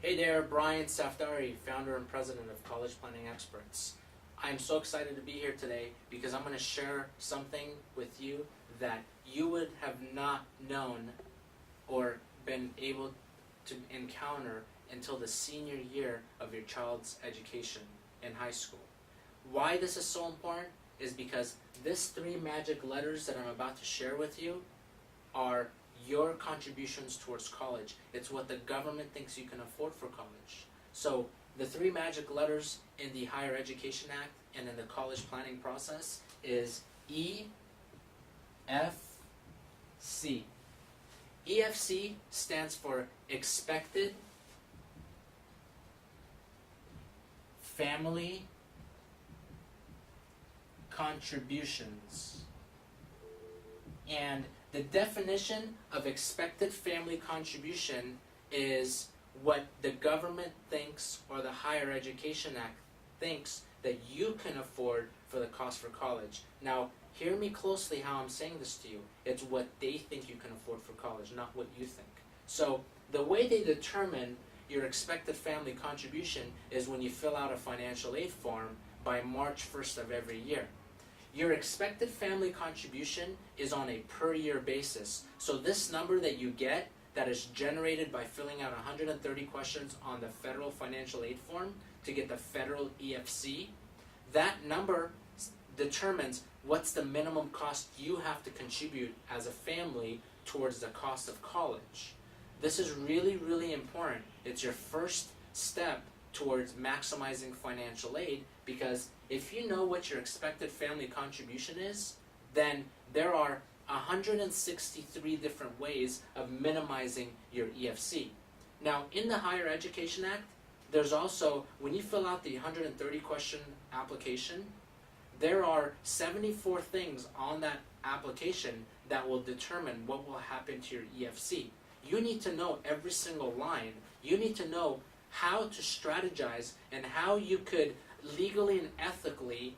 Hey there, Brian Safdari, founder and president of College Planning Experts. I'm so excited to be here today because I'm going to share something with you that you would have not known or been able to encounter until the senior year of your child's education in high school. Why this is so important is because these three magic letters that I'm about to share with you are your contributions towards college. It's what the government thinks you can afford for college. So the three magic letters in the Higher Education Act and in the college planning process is EFC. EFC stands for Expected Family Contributions. And the definition of expected family contribution is what the government thinks, or the Higher Education Act thinks, that you can afford for the cost for college. Now, hear me closely how I'm saying this to you. It's what they think you can afford for college, not what you think. So, the way they determine your expected family contribution is when you fill out a financial aid form by March 1st of every year. Your expected family contribution is on a per year basis. So this number that you get, that is generated by filling out 130 questions on the federal financial aid form to get the federal EFC, that number determines what's the minimum cost you have to contribute as a family towards the cost of college. This is really, really important. It's your first step towards maximizing financial aid, because if you know what your expected family contribution is, then there are 163 different ways of minimizing your EFC. Now, in the Higher Education Act, there's also, when you fill out the 130 question application, there are 74 things on that application that will determine what will happen to your EFC. You need to know every single line. You need to know how to strategize and how you could legally and ethically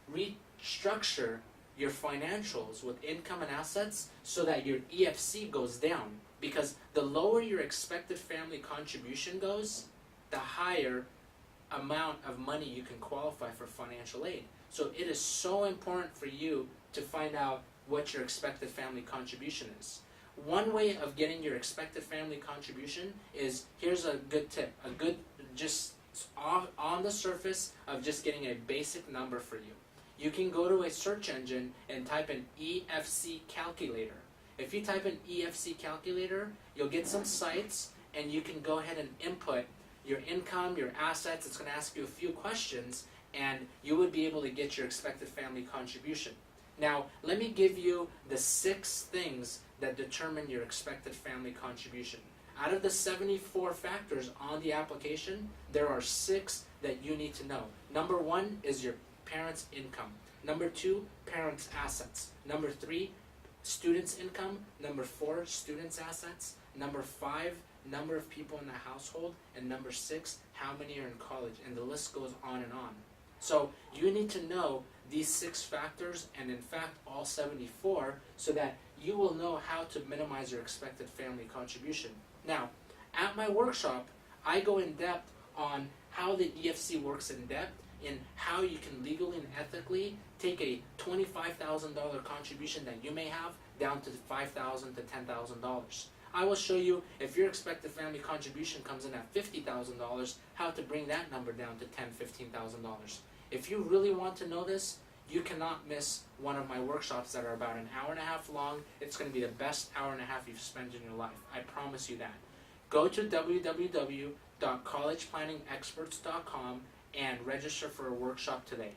restructure your financials with income and assets so that your EFC goes down. Because the lower your expected family contribution goes, the higher amount of money you can qualify for financial aid. So it is so important for you to find out what your expected family contribution is. One way of getting your expected family contribution is, here's a good tip, a good, just on the surface of just getting a basic number for you. You can go to a search engine and type in EFC calculator. If you type in EFC calculator, you'll get some sites and you can go ahead and input your income, your assets. It's going to ask you a few questions and you would be able to get your expected family contribution. Now, let me give you the 6 things that determine your expected family contribution. Out of the 74 factors on the application, there are 6 that you need to know. Number 1 is your parents' income. Number 2, parents' assets. Number 3, students' income. Number 4, students' assets. Number 5, number of people in the household. And number 6, how many are in college. And the list goes on and on. So you need to know these 6 factors, and in fact all 74, so that you will know how to minimize your expected family contribution. Now, at my workshop, I go in depth on how the EFC works in depth, and how you can legally and ethically take a $25,000 contribution that you may have down to $5,000 to $10,000. I will show you, if your expected family contribution comes in at $50,000, how to bring that number down to $10,000, $15,000. If you really want to know this, you cannot miss one of my workshops that are about an hour and a half long. It's going to be the best hour and a half you've spent in your life. I promise you that. Go to www.collegeplanningexperts.com and register for a workshop today.